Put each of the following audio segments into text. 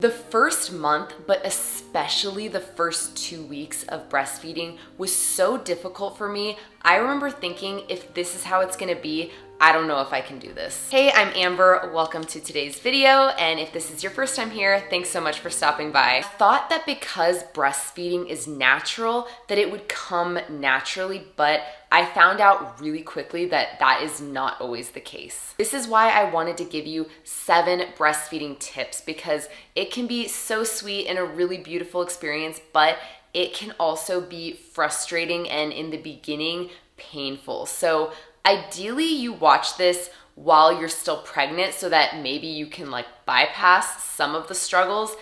The first month, but especially the first 2 weeks of breastfeeding was so difficult for me. I remember thinking, if this is how it's gonna be, I don't know if I can do this. Hey, I'm Amber. Welcome to today's video. And if this is your first time here, thanks so much for stopping by. I thought that because breastfeeding is natural, that it would come naturally, but I found out really quickly that that is not always the case. This is why I wanted to give you 7 breastfeeding tips, because it can be so sweet and a really beautiful experience, but it can also be frustrating and in the beginning painful. So ideally you watch this while you're still pregnant so that maybe you can bypass some of the struggles.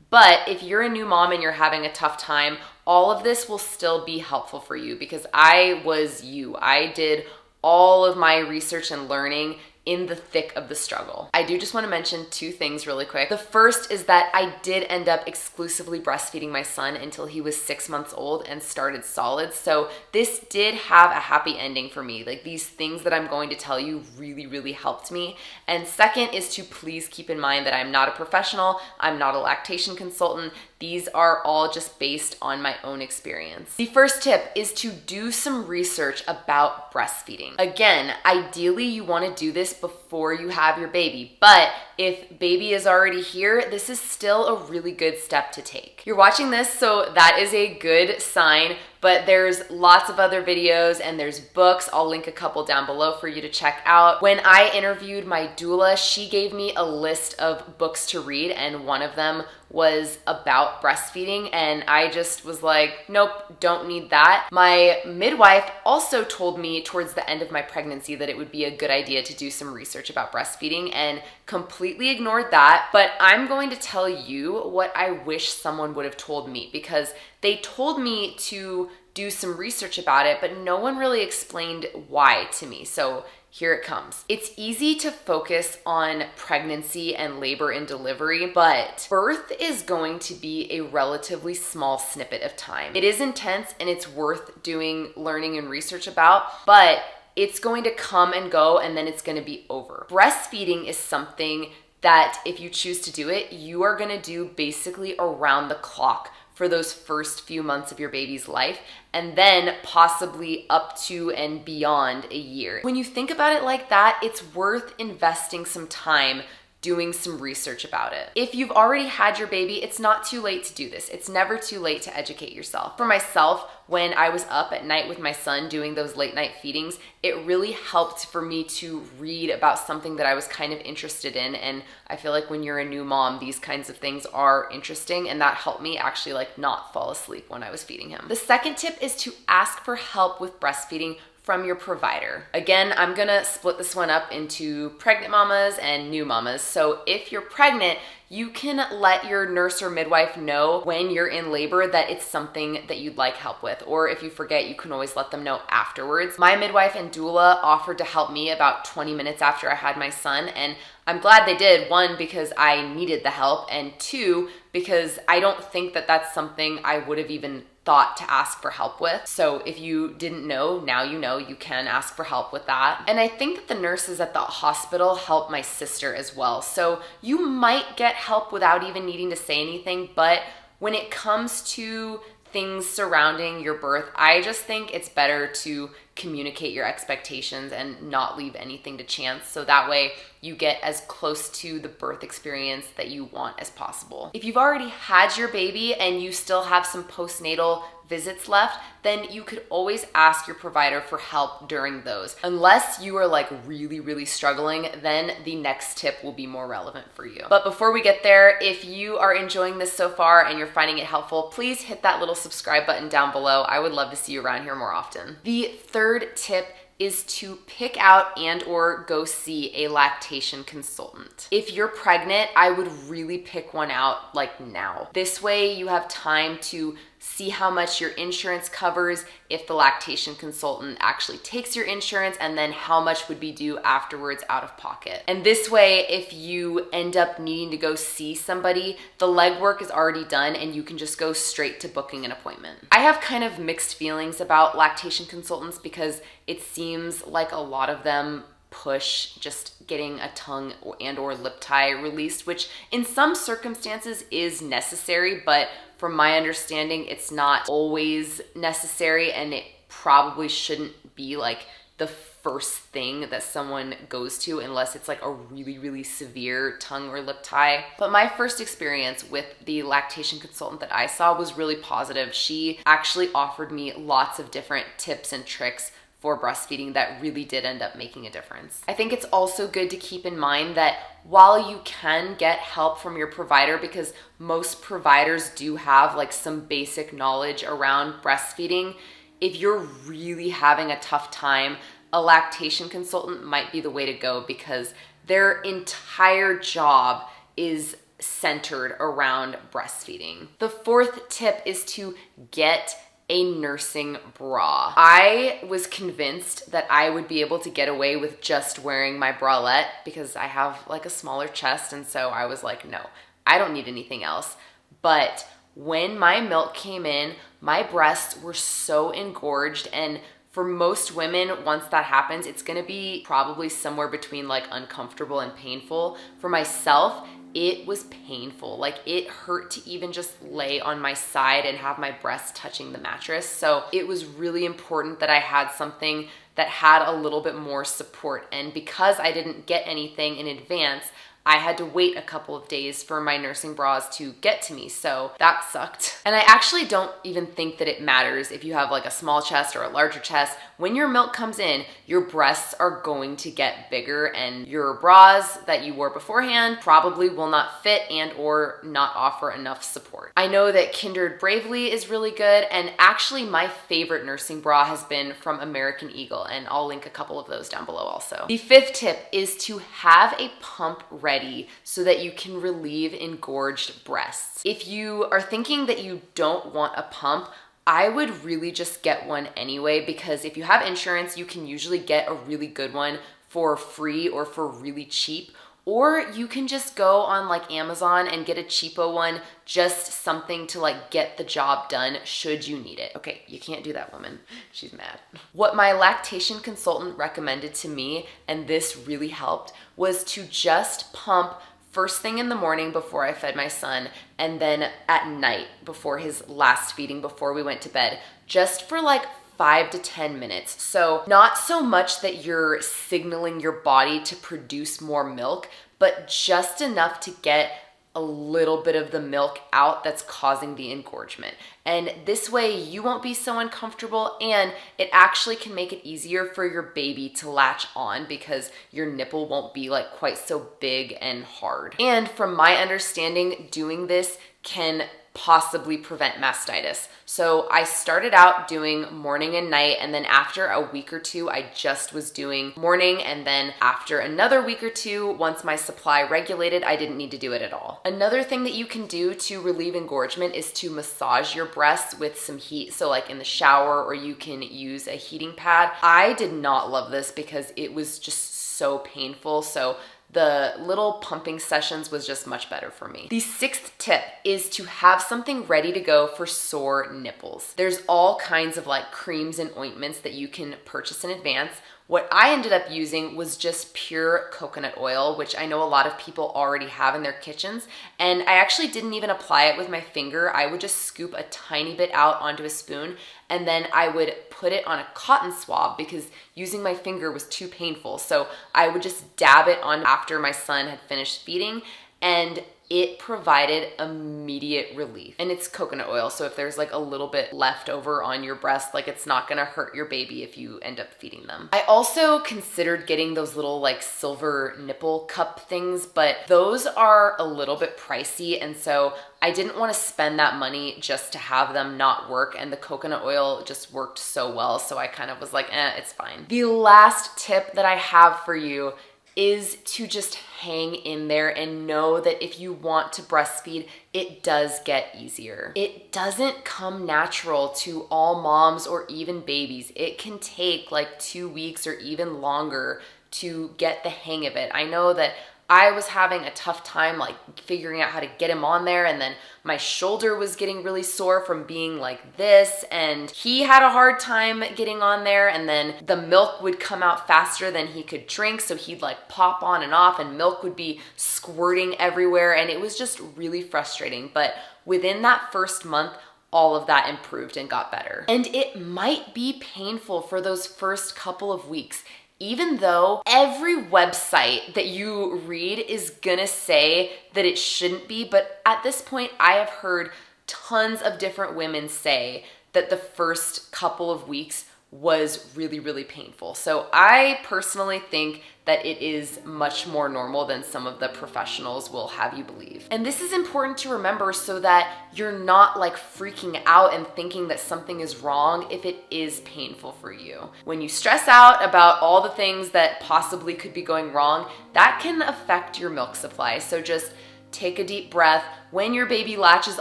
But if you're a new mom and you're having a tough time, all of this will still be helpful for you, because I was you. I did all of my research and learning in the thick of the struggle. I do just want to mention 2 things really quick. The first is that I did end up exclusively breastfeeding my son until he was 6 months old and started solids. So this did have a happy ending for me. These things that I'm going to tell you really helped me. And second is to please keep in mind that I'm not a professional. I'm not a lactation consultant. These are all just based on my own experience. The first tip is to do some research about breastfeeding. Again, ideally you want to do this before you have your baby, but if baby is already here, this is still a really good step to take. You're watching this, so that is a good sign, but there's lots of other videos and there's books. I'll link a couple down below for you to check out. When I interviewed my doula, she gave me a list of books to read, and one of them was about breastfeeding, and I just was like, nope, don't need that. My midwife also told me towards the end of my pregnancy that it would be a good idea to do some research about breastfeeding, and completely ignored that. But I'm going to tell you what I wish someone would have told me, because they told me to do some research about it, but no one really explained why to me. So here it comes. It's easy to focus on pregnancy and labor and delivery, but birth is going to be a relatively small snippet of time. It is intense and it's worth doing learning and research about, but it's going to come and go and then it's going to be over. Breastfeeding is something that if you choose to do it, you are going to do basically around the clock for those first few months of your baby's life, and then possibly up to and beyond a year. When you think about it like that, it's worth investing some time doing some research about it. If you've already had your baby, it's not too late to do this. It's never too late to educate yourself. For myself, when I was up at night with my son doing those late night feedings, it really helped for me to read about something that I was kind of interested in. And I feel like when you're a new mom, these kinds of things are interesting, and that helped me actually not fall asleep when I was feeding him. The second tip is to ask for help with breastfeeding from your provider. Again, I'm gonna split this one up into pregnant mamas and new mamas. So if you're pregnant, you can let your nurse or midwife know when you're in labor that it's something that you'd like help with. Or if you forget, you can always let them know afterwards. My midwife and doula offered to help me about 20 minutes after I had my son, and I'm glad they did. 1, because I needed the help, and 2, because I don't think that that's something I would have even thought to ask for help with. So if you didn't know, now you know, you can ask for help with that. And I think that the nurses at the hospital helped my sister as well. So you might get help without even needing to say anything, but when it comes to things surrounding your birth, I just think it's better to communicate your expectations and not leave anything to chance, so that way you get as close to the birth experience that you want as possible. If you've already had your baby and you still have some postnatal visits left, then you could always ask your provider for help during those. Unless you are really struggling, then the next tip will be more relevant for you. But before we get there, if you are enjoying this so far and you're finding it helpful, please hit that little subscribe button down below. I would love to see you around here more often. The third tip is to pick out and or go see a lactation consultant. If you're pregnant, I would really pick one out now. This way you have time to see how much your insurance covers, if the lactation consultant actually takes your insurance, and then how much would be due afterwards out of pocket. And this way, if you end up needing to go see somebody, the legwork is already done and you can just go straight to booking an appointment. I have kind of mixed feelings about lactation consultants, because it seems like a lot of them push just getting a tongue and or lip tie released, which in some circumstances is necessary, but from my understanding, it's not always necessary, and it probably shouldn't be like the first thing that someone goes to unless it's like a really, really severe tongue or lip tie. But my first experience with the lactation consultant that I saw was really positive. She actually offered me lots of different tips and tricks for breastfeeding that really did end up making a difference. I think it's also good to keep in mind that while you can get help from your provider, because most providers do have like some basic knowledge around breastfeeding, if you're really having a tough time, a lactation consultant might be the way to go, because their entire job is centered around breastfeeding. The fourth tip is to get a nursing bra. I was convinced that I would be able to get away with just wearing my bralette because I have like a smaller chest, and so I was like, no, I don't need anything else. But when my milk came in, my breasts were so engorged, and for most women, once that happens, it's gonna be probably somewhere between like uncomfortable and painful. For myself, it was painful. Like, it hurt to even just lay on my side and have my breasts touching the mattress. So it was really important that I had something that had a little bit more support. And because I didn't get anything in advance, I had to wait a couple of days for my nursing bras to get to me, so that sucked. And I actually don't even think that it matters if you have like a small chest or a larger chest. When your milk comes in, your breasts are going to get bigger, and your bras that you wore beforehand probably will not fit and or not offer enough support. I know that Kindred Bravely is really good, and actually my favorite nursing bra has been from American Eagle, and I'll link a couple of those down below also. The fifth tip is to have a pump ready so that you can relieve engorged breasts. If you are thinking that you don't want a pump, I would really just get one anyway, because if you have insurance, you can usually get a really good one for free or for really cheap. Or you can just go on like Amazon and get a cheapo one, just something to like get the job done should you need it. Okay, you can't do that, woman. She's mad. What my lactation consultant recommended to me, and this really helped, was to just pump first thing in the morning before I fed my son, and then at night before his last feeding, before we went to bed, just for like 5 to 10 minutes. So not so much that you're signaling your body to produce more milk, but just enough to get a little bit of the milk out that's causing the engorgement. And this way you won't be so uncomfortable, and it actually can make it easier for your baby to latch on because your nipple won't be like quite so big and hard. And from my understanding, doing this can possibly prevent mastitis. So I started out doing morning and night, and then after a week or two, I just was doing morning, and then after another week or two, once my supply regulated, I didn't need to do it at all. Another thing that you can do to relieve engorgement is to massage your breasts with some heat. So like in the shower, or you can use a heating pad. I did not love this because it was just so painful. So the little pumping sessions was just much better for me. The sixth tip is to have something ready to go for sore nipples. There's all kinds of like creams and ointments that you can purchase in advance. What I ended up using was just pure coconut oil, which I know a lot of people already have in their kitchens. And I actually didn't even apply it with my finger. I would just scoop a tiny bit out onto a spoon, and then I would put it on a cotton swab because using my finger was too painful. So I would just dab it on after my son had finished feeding, and it provided immediate relief. And it's coconut oil, so if there's like a little bit left over on your breast, like it's not gonna hurt your baby if you end up feeding them. I also considered getting those little like silver nipple cup things, but those are a little bit pricey, and so I didn't want to spend that money just to have them not work, and the coconut oil just worked so well, so I kind of was like, it's fine. The last tip that I have for you is to just hang in there and know that if you want to breastfeed, it does get easier. It doesn't come natural to all moms or even babies. It can take like 2 weeks or even longer to get the hang of it. I know that I was having a tough time like figuring out how to get him on there, and then my shoulder was getting really sore from being like this, and he had a hard time getting on there, and then the milk would come out faster than he could drink, so he'd like pop on and off, and milk would be squirting everywhere, and it was just really frustrating. But within that first month, all of that improved and got better. And it might be painful for those first couple of weeks, even though every website that you read is gonna say that it shouldn't be. But at this point, I have heard tons of different women say that the first couple of weeks was really, really painful. So I personally think that it is much more normal than some of the professionals will have you believe. And this is important to remember so that you're not like freaking out and thinking that something is wrong if it is painful for you. When you stress out about all the things that possibly could be going wrong, that can affect your milk supply. So just take a deep breath. When your baby latches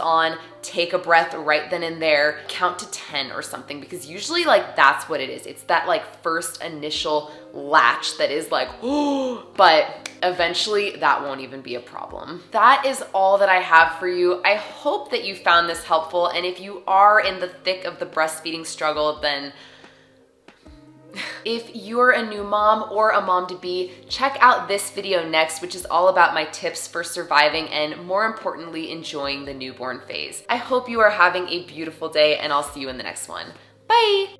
on, take a breath right then and there, count to 10 or something, because usually like that's what it is. It's that like first initial latch that is like, oh, but eventually that won't even be a problem. That is all that I have for you. I hope that you found this helpful. And if you are in the thick of the breastfeeding struggle, then if you're a new mom or a mom-to-be, check out this video next, which is all about my tips for surviving and, more importantly, enjoying the newborn phase. I hope you are having a beautiful day, and I'll see you in the next one. Bye!